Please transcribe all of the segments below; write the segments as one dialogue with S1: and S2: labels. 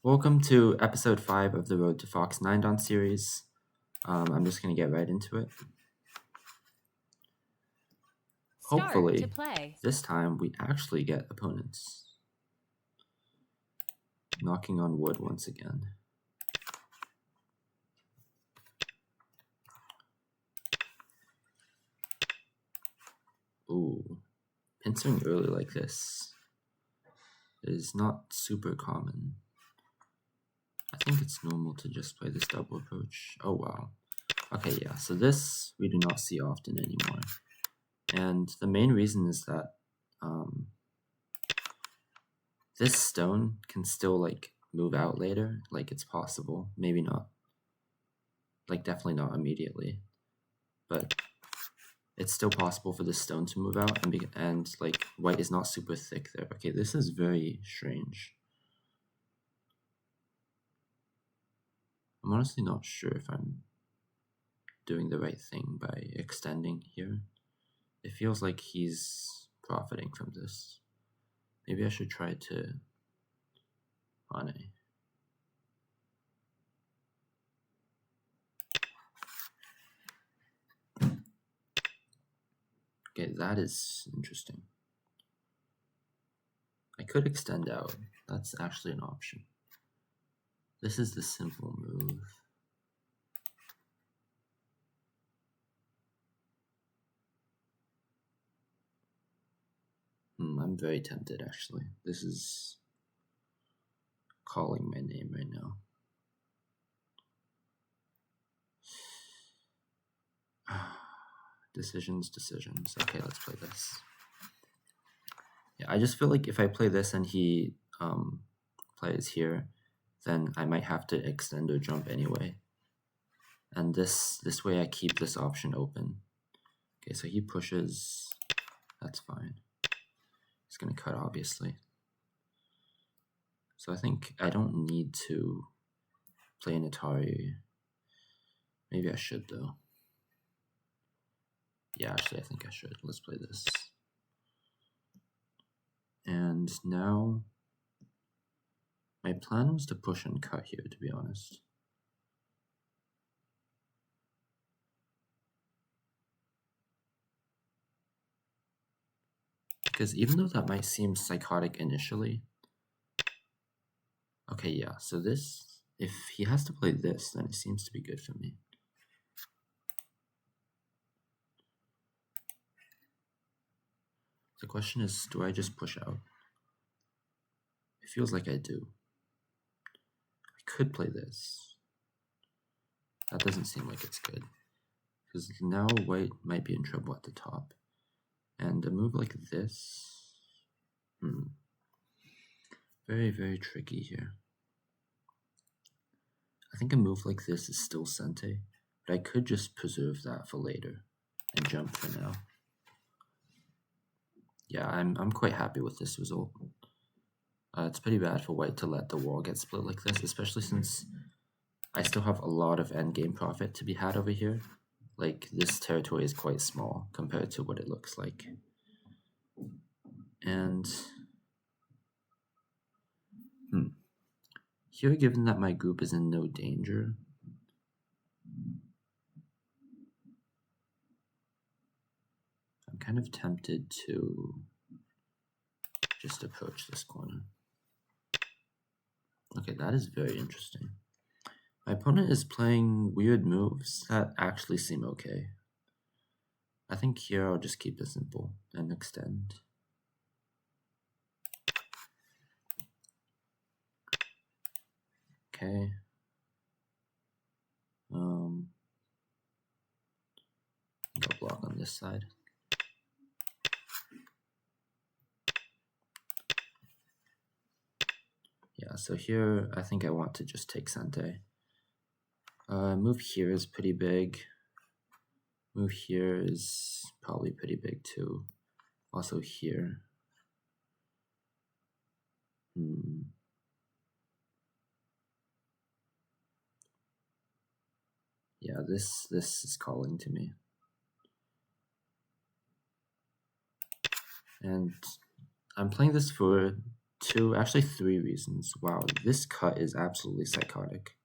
S1: Welcome to episode 5 of the Road to Fox 9 Don series. I'm just going to get right into it. Hopefully, this time we actually get opponents. Knocking on wood once again. Ooh, pincering early like this is not super common. I think it's normal to just play this double approach. Oh wow. Okay, yeah, so this we do not see often anymore. And the main reason is that this stone can still like move out later, like it's possible, maybe not, like definitely not immediately, but it's still possible for this stone to move out, and like white is not super thick there. Okay, this is very strange. I'm honestly not sure if I'm doing the right thing by extending here. It feels like he's profiting from this. Maybe I should try to Ane. Okay, that is interesting. I could extend out. That's actually an option. This is the simple move. I'm very tempted, actually. This is calling my name right now. Decisions. Okay, let's play this. Yeah, I just feel like if I play this and he plays here, then I might have to extend or jump anyway. And this way I keep this option open. Okay, so he pushes. That's fine. He's going to cut, obviously. So I think I don't need to play an Atari. Maybe I should, though. Yeah, actually, I think I should. Let's play this. And now, my plan was to push and cut here, to be honest. Because even though that might seem psychotic initially, okay, yeah, so this, if he has to play this, then it seems to be good for me. The question is, do I just push out? It feels like I do. I could play this. That doesn't seem like it's good. Because now white might be in trouble at the top. And a move like this, very, very tricky here. I think a move like this is still Sente, but I could just preserve that for later and jump for now. Yeah, I'm quite happy with this result. It's pretty bad for white to let the wall get split like this, especially since I still have a lot of endgame profit to be had over here. Like, this territory is quite small compared to what it looks like. And here, given that my group is in no danger, I'm kind of tempted to just approach this corner. Okay, that is very interesting. My opponent is playing weird moves that actually seem okay. I think here I'll just keep it simple and extend. Okay. I think I'll block on this side. Yeah, so here I think I want to just take Sente. Move here is pretty big. Move here is probably pretty big too. Also here. Yeah, this is calling to me. And I'm playing this for 2, actually 3 reasons. Wow, this cut is absolutely psychotic.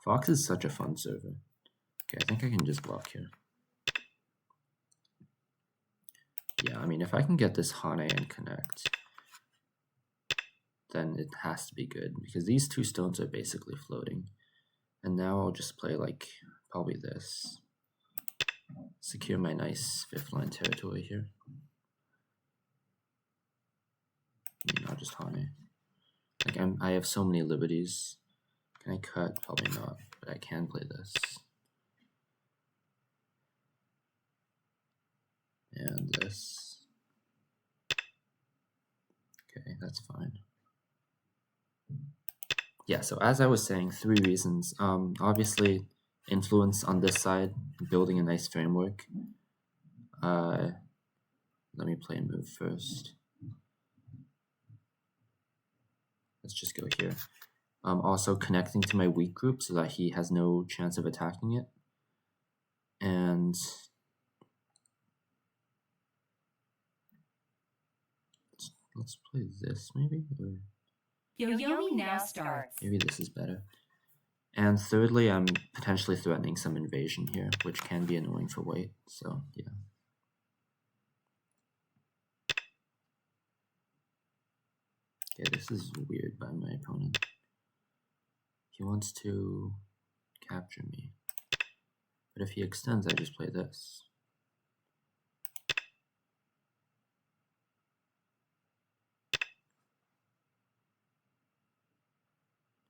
S1: Fox is such a fun server. Okay, I think I can just block here. Yeah, I mean, if I can get this Hane and connect, then it has to be good, because these 2 stones are basically floating. And now I'll just play, like, probably this. Secure my nice 5th line territory here. I mean, I'll just Hane. Like, I have so many liberties. Can I cut? Probably not, but I can play this. And this. Okay, that's fine. Yeah, so as I was saying, 3 reasons. Obviously, influence on this side, building a nice framework. Let me play a move first. Let's just go here. Also connecting to my weak group so that he has no chance of attacking it. And let's play this maybe? Or
S2: Yoyomi now starts.
S1: maybe this is better. And thirdly, I'm potentially threatening some invasion here, which can be annoying for white, so yeah. Okay, this is weird by my opponent. He wants to capture me. But if he extends, I just play this.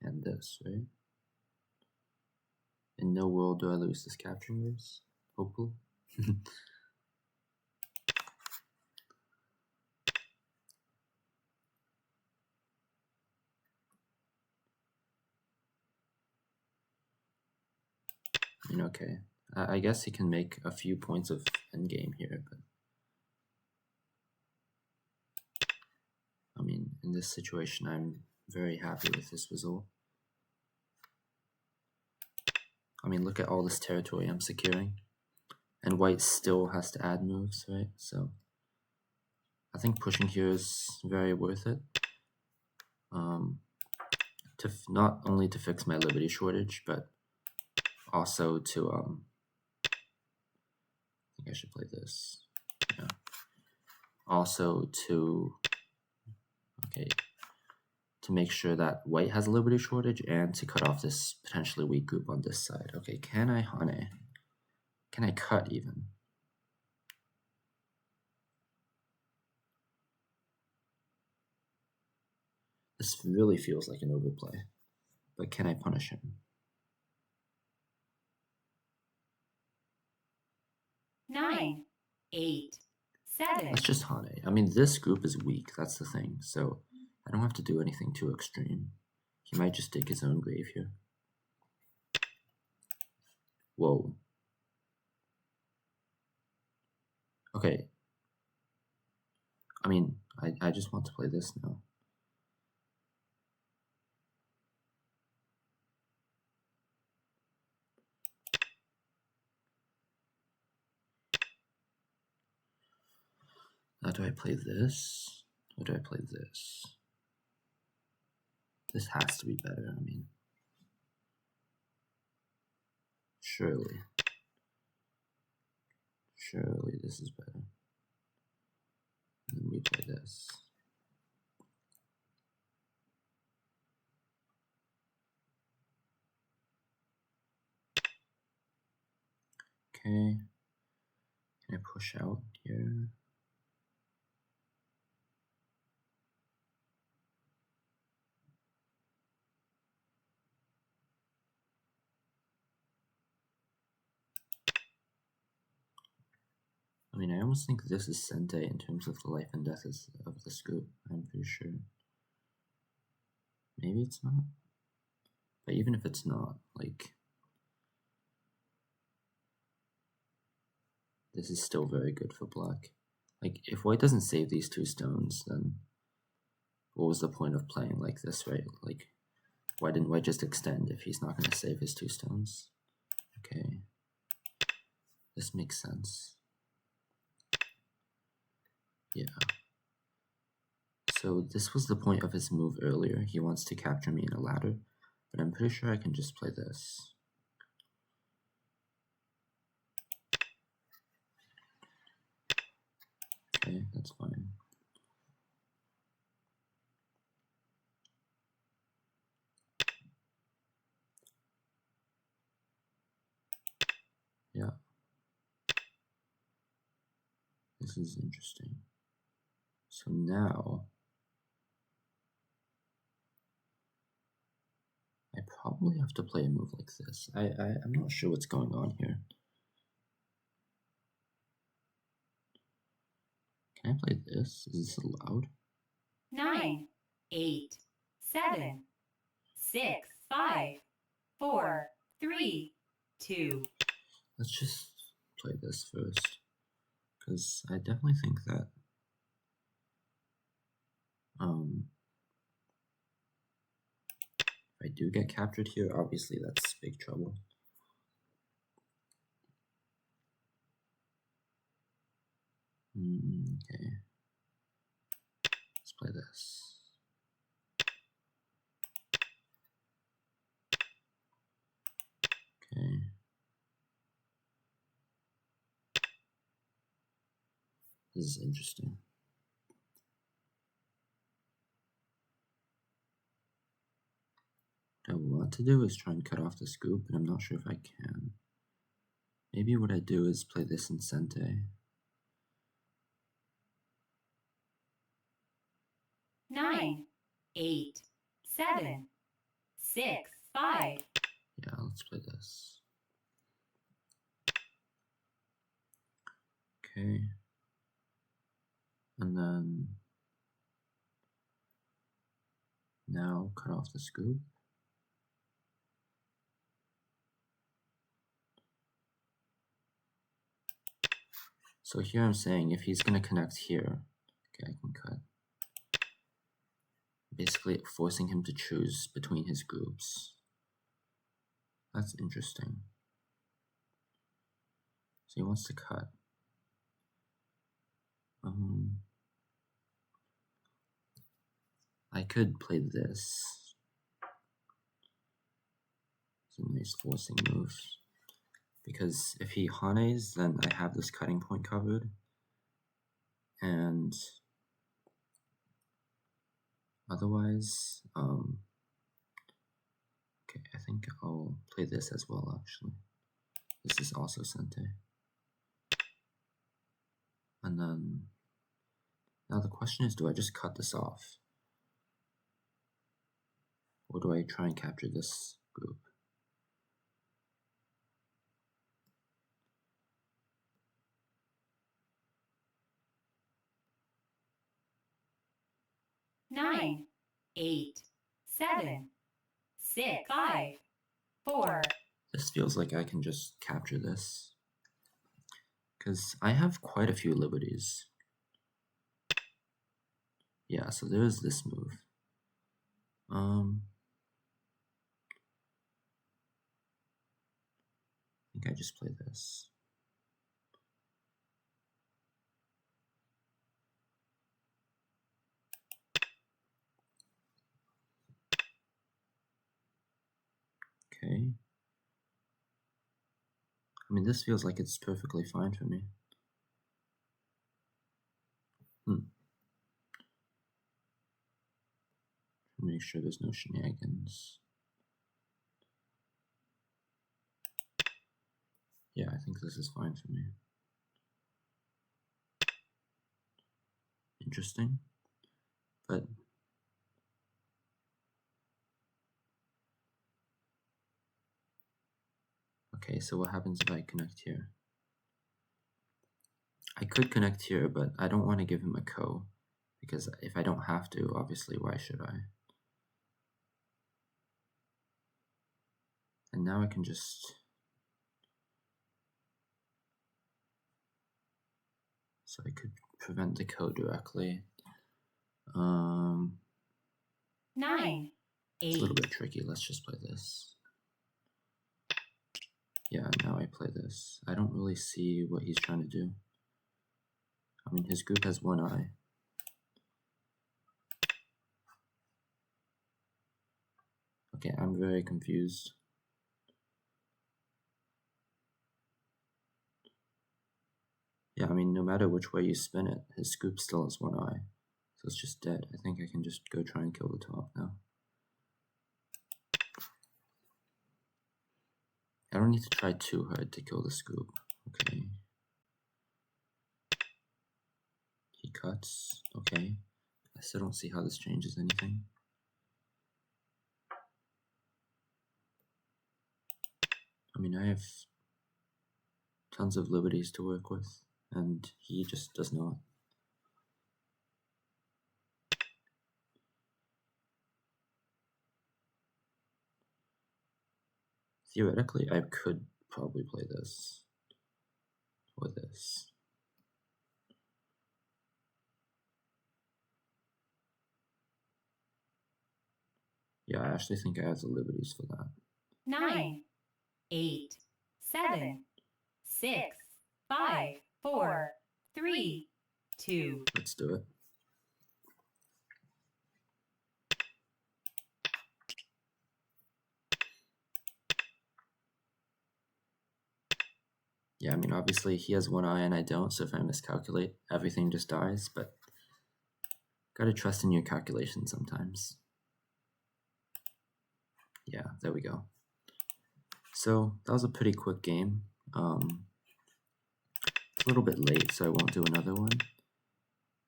S1: And this, right? In no world do I lose this capturing race, hopefully. I mean, okay. I guess he can make a few points of endgame here, but I mean, in this situation, I'm very happy with this result. I mean, look at all this territory I'm securing. And white still has to add moves, right? So I think pushing here is very worth it. Not only to fix my liberty shortage, but also to I think I should play this. Yeah. Also to make sure that white has a liberty shortage and to cut off this potentially weak group on this side. Okay, can I Hane? Can I cut even? This really feels like an overplay, but can I punish him?
S2: 9, 8, 7.
S1: Let's just Hane. I mean, this group is weak, that's the thing, so I don't have to do anything too extreme. He might just dig his own grave here. Whoa. Okay. I mean, I just want to play this now. Now do I play this? Or do I play this? This has to be better, I mean. Surely. Surely this is better. And then we play this. Okay. Can I push out here? I mean, I almost think this is Sente in terms of the life and death of this group. I'm pretty sure. Maybe it's not. But even if it's not, like, this is still very good for black. Like, if white doesn't save these 2 stones, then what was the point of playing like this, right? Like, why didn't white just extend if he's not going to save his 2 stones? Okay. This makes sense. Yeah. So this was the point of his move earlier. He wants to capture me in a ladder, but I'm pretty sure I can just play this. Okay, that's fine. Yeah. This is interesting. So now I probably have to play a move like this. I'm not sure what's going on here. Can I play this? Is this allowed?
S2: 9, 8, 7, 6, 5, 4, 3, 2.
S1: Let's just play this first, because I definitely think that if I do get captured here, obviously that's big trouble. Okay. Let's play this. Okay. This is interesting. What I want to do is try and cut off the scoop, but I'm not sure if I can. Maybe what I do is play this in Sente.
S2: 9, 8, 7, 6, 5.
S1: Yeah, let's play this. Okay. And then now cut off the scoop. So here I'm saying if he's going to connect here, okay, I can cut. Basically forcing him to choose between his groups. That's interesting. So he wants to cut. I could play this. It's a nice forcing move. Because if he hanes, then I have this cutting point covered. And otherwise, okay, I think I'll play this as well, actually. This is also Sente. And then, now the question is, do I just cut this off? Or do I try and capture this group?
S2: Nine, 8, 7, 6, 5, 4.
S1: This feels like I can just capture this. Because I have quite a few liberties. Yeah, so there's this move. I think I just play this. Okay. I mean, this feels like it's perfectly fine for me. Make sure there's no shenanigans. Yeah, I think this is fine for me. Interesting. But okay, so what happens if I connect here? I could connect here, but I don't want to give him a ko, because if I don't have to, obviously, why should I? And now I can just... So I could prevent the ko directly.
S2: 9, 8.
S1: It's a little bit tricky. Let's just play this. Yeah, now I play this. I don't really see what he's trying to do. I mean, his group has one eye. Okay, I'm very confused. Yeah, I mean, no matter which way you spin it, his scoop still has one eye. So it's just dead. I think I can just go try and kill the top now. I don't need to try too hard to kill the scoop. Okay. He cuts. Okay. I still don't see how this changes anything. I mean, I have tons of liberties to work with, and he just does not. Theoretically, I could probably play this or this. Yeah, I actually think I have the liberties for that.
S2: 9, 8, 7, 6, 5, 4, 3, 2.
S1: Let's do it. Yeah, I mean, obviously he has one eye and I don't, so if I miscalculate, everything just dies, but gotta trust in your calculations sometimes. Yeah, there we go. So that was a pretty quick game. It's a little bit late, so I won't do another one.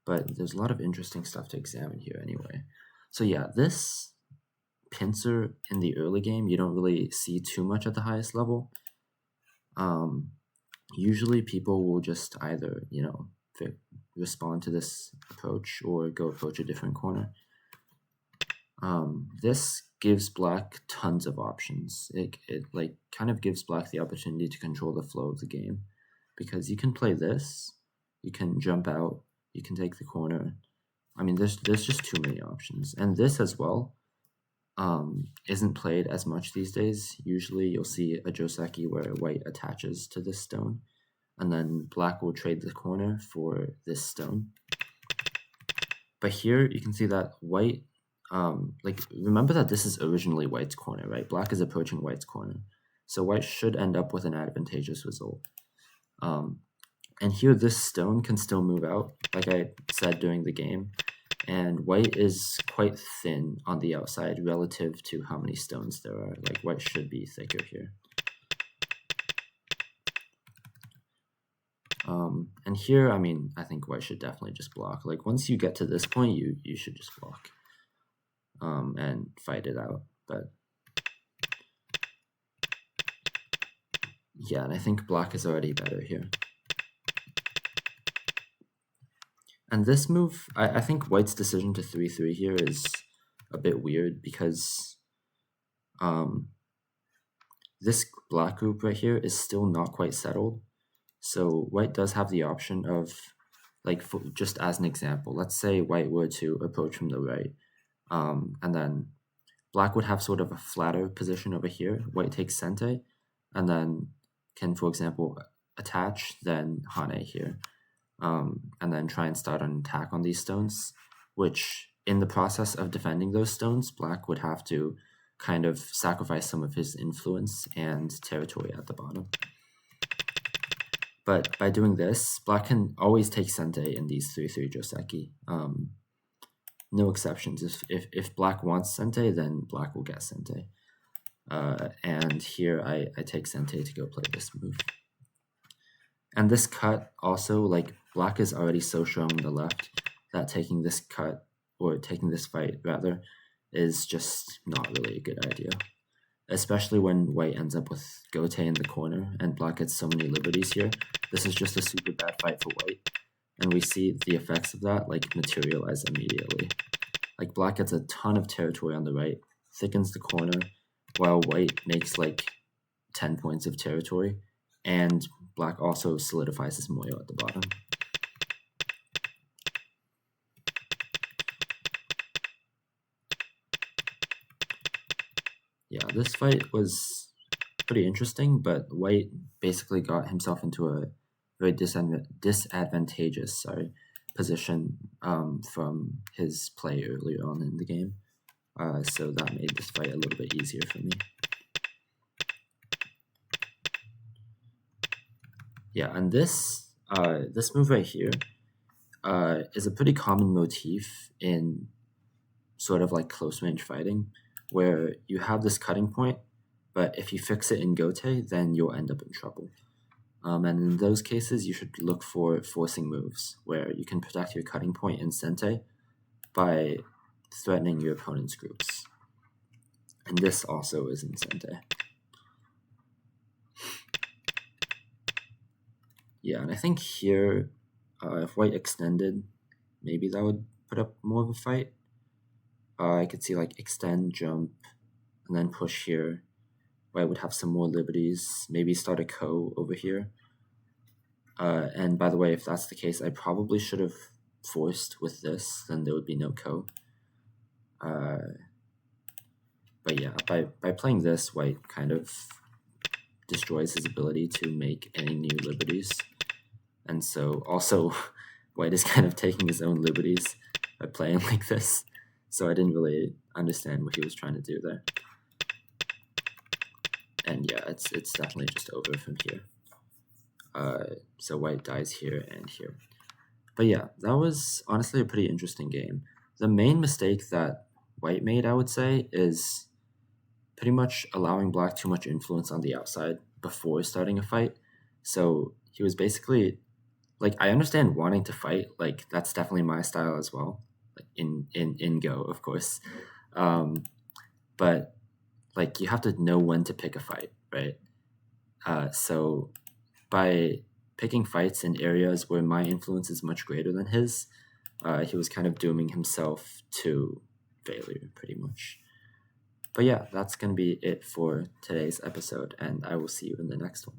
S1: But there's a lot of interesting stuff to examine here anyway. So yeah, this pincer in the early game, you don't really see too much at the highest level. Usually people will just either, respond to this approach or go approach a different corner. This gives black tons of options. It like kind of gives black the opportunity to control the flow of the game, because you can play this, you can jump out, you can take the corner. I mean, there's just too many options, and this as well isn't played as much these days. Usually, you'll see a joseki where white attaches to this stone, and then black will trade the corner for this stone. But here you can see that white. Remember that this is originally white's corner, right? Black is approaching white's corner. So white should end up with an advantageous result. And here this stone can still move out, like I said during the game. And white is quite thin on the outside relative to how many stones there are. Like white should be thicker here. And here, I mean, I think white should definitely just block. Like once you get to this point, you should just block. And fight it out. But yeah, and I think black is already better here. And this move, I think white's decision to 3-3 here is a bit weird, because this black group right here is still not quite settled. So white does have the option of, like, just as an example, let's say white were to approach from the right, and then black would have sort of a flatter position over here. White takes Sente, and then can, for example, attach, then Hane here, and then try and start an attack on these stones, which in the process of defending those stones, black would have to kind of sacrifice some of his influence and territory at the bottom. But by doing this, black can always take Sente in these 3-3 joseki. No exceptions. If black wants Sente, then black will get Sente. And here I take Sente to go play this move. And this cut also, like, black is already so strong on the left that taking this cut, or taking this fight rather, is just not really a good idea. Especially when white ends up with Gote in the corner and black gets so many liberties here. This is just a super bad fight for white. And we see the effects of that, like, materialize immediately. Like, black gets a ton of territory on the right, thickens the corner, while white makes like 10 points of territory, and black also solidifies his moyo at the bottom. Yeah, this fight was pretty interesting, but white basically got himself into a very disadvantageous position from his play earlier on in the game. So that made this fight a little bit easier for me. Yeah, and this move right here is a pretty common motif in sort of like close range fighting, where you have this cutting point, but if you fix it in Gote, then you'll end up in trouble. And in those cases, you should look for forcing moves, where you can protect your cutting point in Sente by threatening your opponent's groups. And this also is in Sente. Yeah, and I think here, if white extended, maybe that would put up more of a fight. I could see like extend, jump, and then push here. White would have some more liberties, maybe start a ko over here. And by the way, if that's the case, I probably should have forced with this, then there would be no ko. But yeah, by playing this, white kind of destroys his ability to make any new liberties. And so also, white is kind of taking his own liberties by playing like this. So I didn't really understand what he was trying to do there. And yeah, it's definitely just over from here. So white dies here and here. But yeah, that was honestly a pretty interesting game. The main mistake that white made, I would say, is pretty much allowing black too much influence on the outside before starting a fight. So he was basically, like, I understand wanting to fight, like, that's definitely my style as well, like in Go, of course. But like, you have to know when to pick a fight, right? So by picking fights in areas where my influence is much greater than his, he was kind of dooming himself to failure, pretty much. But yeah, that's going to be it for today's episode, and I will see you in the next one.